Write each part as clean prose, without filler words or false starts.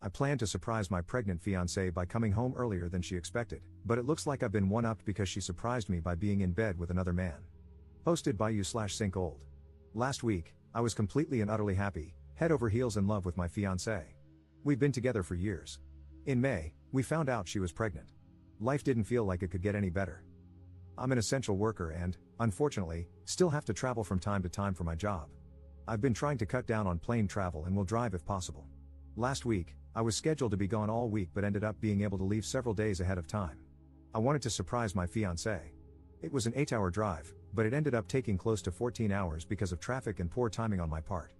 I planned to surprise my pregnant fiancée by coming home earlier than she expected, but it looks like I've been one-upped because she surprised me by being in bed with another man. Posted by you/SyncOld. Last week, I was completely and utterly happy, head over heels in love with my fiancée. We've been together for years. In May, we found out she was pregnant. Life didn't feel like it could get any better. I'm an essential worker and, unfortunately, still have to travel from time to time for my job. I've been trying to cut down on plane travel and will drive if possible. Last week, I was scheduled to be gone all week but ended up being able to leave several days ahead of time. I wanted to surprise my fiancée. It was an 8-hour drive, but it ended up taking close to 14 hours because of traffic and poor timing on my part.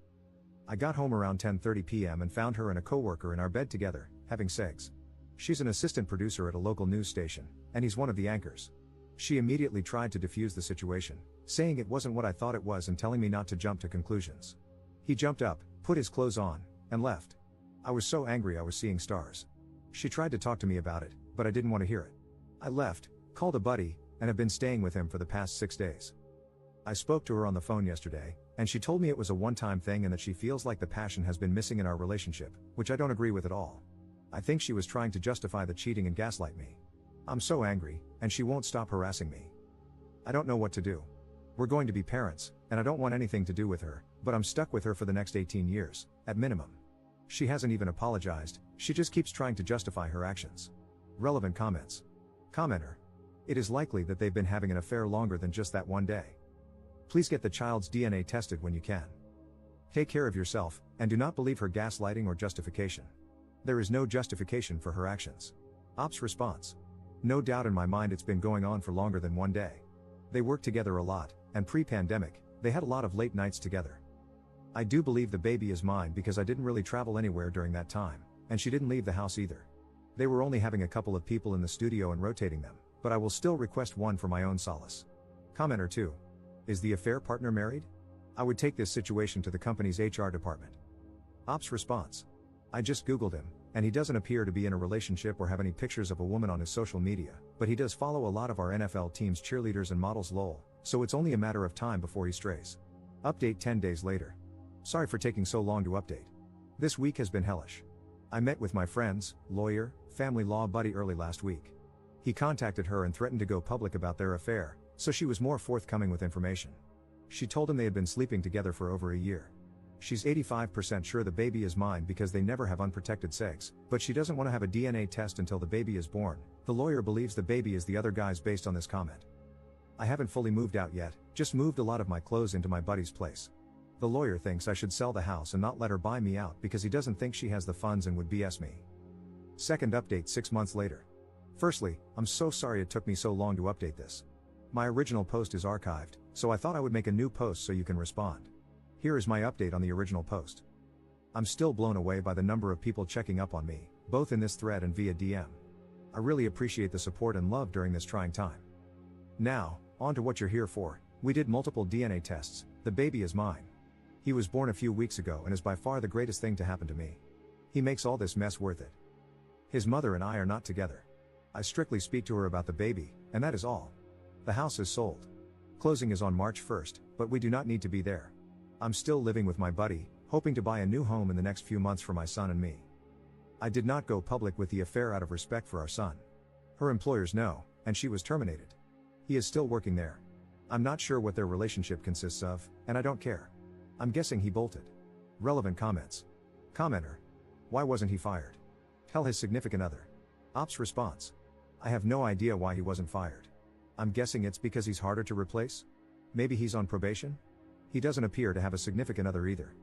I got home around 10:30 p.m. and found her and a coworker in our bed together, having sex. She's an assistant producer at a local news station, and he's one of the anchors. She immediately tried to defuse the situation, saying it wasn't what I thought it was and telling me not to jump to conclusions. He jumped up, put his clothes on, and left. I was so angry I was seeing stars. She tried to talk to me about it, but I didn't want to hear it. I left, called a buddy, and have been staying with him for the past 6 days. I spoke to her on the phone yesterday, and she told me it was a one-time thing and that she feels like the passion has been missing in our relationship, which I don't agree with at all. I think she was trying to justify the cheating and gaslight me. I'm so angry, and she won't stop harassing me. I don't know what to do. We're going to be parents, and I don't want anything to do with her, but I'm stuck with her for the next 18 years, at minimum. She hasn't even apologized, she just keeps trying to justify her actions. Relevant comments. Commenter. It is likely that they've been having an affair longer than just that one day. Please get the child's DNA tested when you can. Take care of yourself, and do not believe her gaslighting or justification. There is no justification for her actions. Ops response. No doubt in my mind it's been going on for longer than one day. They worked together a lot, and pre-pandemic, they had a lot of late nights together. I do believe the baby is mine because I didn't really travel anywhere during that time, and she didn't leave the house either. They were only having a couple of people in the studio and rotating them, but I will still request one for my own solace. Commenter 2. Is the affair partner married? I would take this situation to the company's HR department. Ops response. I just googled him, and he doesn't appear to be in a relationship or have any pictures of a woman on his social media, but he does follow a lot of our NFL team's cheerleaders and models lol, so it's only a matter of time before he strays. Update 10 days later. Sorry for taking so long to update. This week has been hellish. I met with my friend's lawyer, family law buddy early last week. He contacted her and threatened to go public about their affair, so she was more forthcoming with information. She told him they had been sleeping together for over a year. She's 85% sure the baby is mine because they never have unprotected sex, but she doesn't want to have a DNA test until the baby is born. The lawyer believes the baby is the other guy's based on this comment. I haven't fully moved out yet, just moved a lot of my clothes into my buddy's place. The lawyer thinks I should sell the house and not let her buy me out because he doesn't think she has the funds and would BS me. Second update 6 months later. Firstly, I'm so sorry it took me so long to update this. My original post is archived, so I thought I would make a new post so you can respond. Here is my update on the original post. I'm still blown away by the number of people checking up on me, both in this thread and via DM. I really appreciate the support and love during this trying time. Now, on to what you're here for. We did multiple DNA tests. The baby is mine. He was born a few weeks ago and is by far the greatest thing to happen to me. He makes all this mess worth it. His mother and I are not together. I strictly speak to her about the baby, and that is all. The house is sold. Closing is on March 1st, but we do not need to be there. I'm still living with my buddy, hoping to buy a new home in the next few months for my son and me. I did not go public with the affair out of respect for our son. Her employers know, and she was terminated. He is still working there. I'm not sure what their relationship consists of, and I don't care. I'm guessing he bolted. Relevant comments. Commenter. Why wasn't he fired? Tell his significant other. Ops response. I have no idea why he wasn't fired. I'm guessing it's because he's harder to replace? Maybe he's on probation? He doesn't appear to have a significant other either.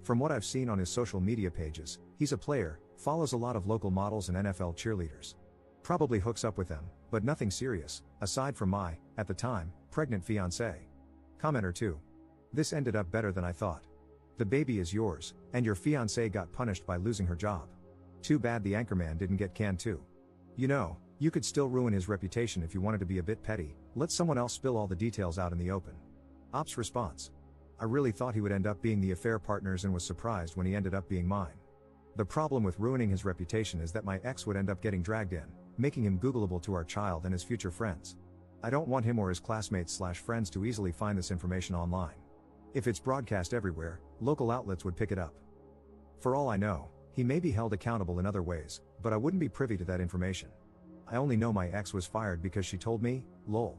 From what I've seen on his social media pages, he's a player, follows a lot of local models and NFL cheerleaders. Probably hooks up with them, but nothing serious, aside from my, at the time, pregnant fiancée. Commenter 2. This ended up better than I thought. The baby is yours, and your fiancée got punished by losing her job. Too bad the anchorman didn't get canned too. You know, you could still ruin his reputation if you wanted to be a bit petty, let someone else spill all the details out in the open. Ops response. I really thought he would end up being the affair partners and was surprised when he ended up being mine. The problem with ruining his reputation is that my ex would end up getting dragged in, making him Googleable to our child and his future friends. I don't want him or his classmates/friends to easily find this information online. If it's broadcast everywhere, local outlets would pick it up. For all I know, He may be held accountable in other ways, but I wouldn't be privy to that information. I only know my ex was fired because she told me, lol.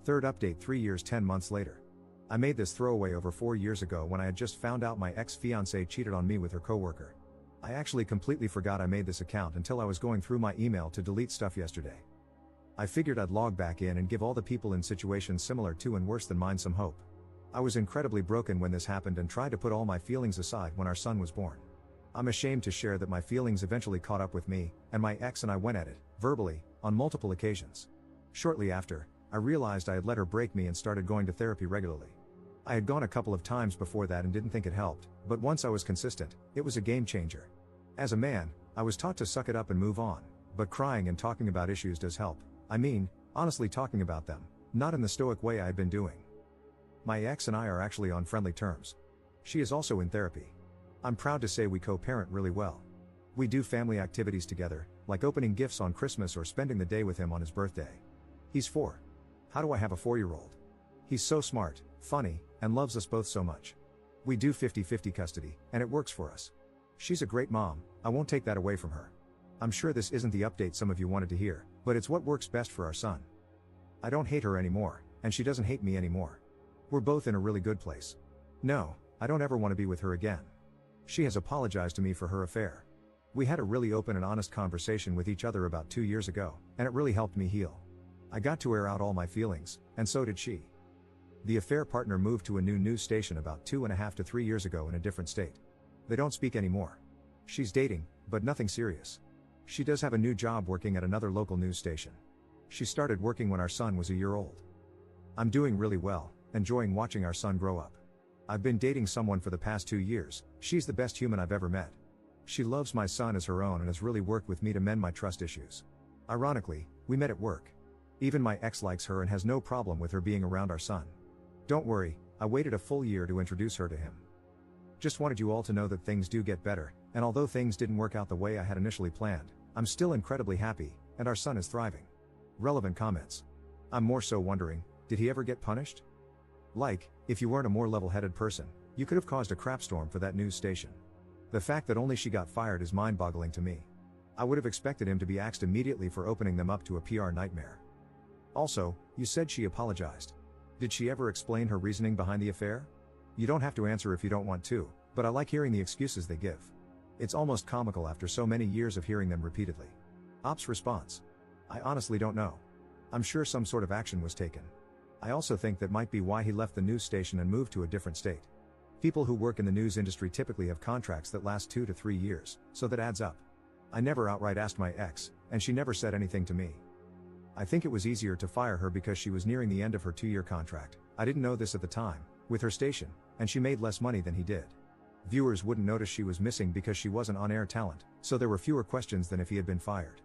Third update 3 years 10 months later. I made this throwaway over 4 years ago when I had just found out my ex-fiancée cheated on me with her coworker. I actually completely forgot I made this account until I was going through my email to delete stuff yesterday. I figured I'd log back in and give all the people in situations similar to and worse than mine some hope. I was incredibly broken when this happened and tried to put all my feelings aside when our son was born. I'm ashamed to share that my feelings eventually caught up with me, and my ex and I went at it, verbally, on multiple occasions. Shortly after, I realized I had let her break me and started going to therapy regularly. I had gone a couple of times before that and didn't think it helped, but once I was consistent, it was a game changer. As a man, I was taught to suck it up and move on, but crying and talking about issues does help. I mean, honestly talking about them, not in the stoic way I had been doing. My ex and I are actually on friendly terms. She is also in therapy. I'm proud to say we co-parent really well. We do family activities together, like opening gifts on Christmas or spending the day with him on his birthday. He's 4. How do I have a 4-year-old? He's so smart, funny, and loves us both so much. We do 50-50 custody, and it works for us. She's a great mom, I won't take that away from her. I'm sure this isn't the update some of you wanted to hear, but it's what works best for our son. I don't hate her anymore, and she doesn't hate me anymore. We're both in a really good place. No, I don't ever want to be with her again. She has apologized to me for her affair. We had a really open and honest conversation with each other about 2 years ago, and it really helped me heal. I got to air out all my feelings, and so did she. The affair partner moved to a new news station about 2.5 to 3 years ago in a different state. They don't speak anymore. She's dating, but nothing serious. She does have a new job working at another local news station. She started working when our son was a year old. I'm doing really well, enjoying watching our son grow up. I've been dating someone for the past 2 years. She's the best human I've ever met. She loves my son as her own and has really worked with me to mend my trust issues. Ironically, we met at work. Even my ex likes her and has no problem with her being around our son. Don't worry, I waited a full year to introduce her to him. Just wanted you all to know that things do get better, and although things didn't work out the way I had initially planned, I'm still incredibly happy, and our son is thriving. Relevant comments. I'm more so wondering, did he ever get punished? Like, if you weren't a more level-headed person, you could have caused a crapstorm for that news station. The fact that only she got fired is mind-boggling to me. I would have expected him to be axed immediately for opening them up to a PR nightmare. Also, you said she apologized. Did she ever explain her reasoning behind the affair? You don't have to answer if you don't want to, but I like hearing the excuses they give. It's almost comical after so many years of hearing them repeatedly. Ops response. I honestly don't know. I'm sure some sort of action was taken. I also think that might be why he left the news station and moved to a different state. People who work in the news industry typically have contracts that last 2 to 3 years, so that adds up. I never outright asked my ex, and she never said anything to me. I think it was easier to fire her because she was nearing the end of her 2-year contract. I didn't know this at the time, with her station, and she made less money than he did. Viewers wouldn't notice she was missing because she wasn't on-air talent, so there were fewer questions than if he had been fired.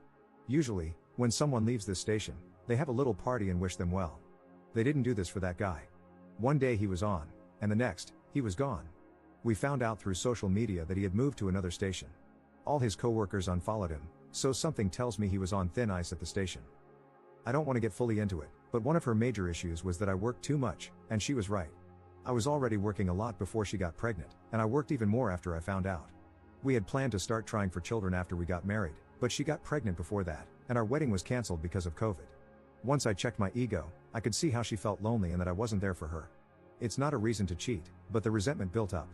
Usually, when someone leaves this station, they have a little party and wish them well. They didn't do this for that guy. One day he was on, and the next, he was gone. We found out through social media that he had moved to another station. All his coworkers unfollowed him, so something tells me he was on thin ice at the station. I don't want to get fully into it, but one of her major issues was that I worked too much, and she was right. I was already working a lot before she got pregnant, and I worked even more after I found out. We had planned to start trying for children after we got married, but she got pregnant before that, and our wedding was canceled because of COVID. Once I checked my ego, I could see how she felt lonely and that I wasn't there for her. It's not a reason to cheat, but the resentment built up.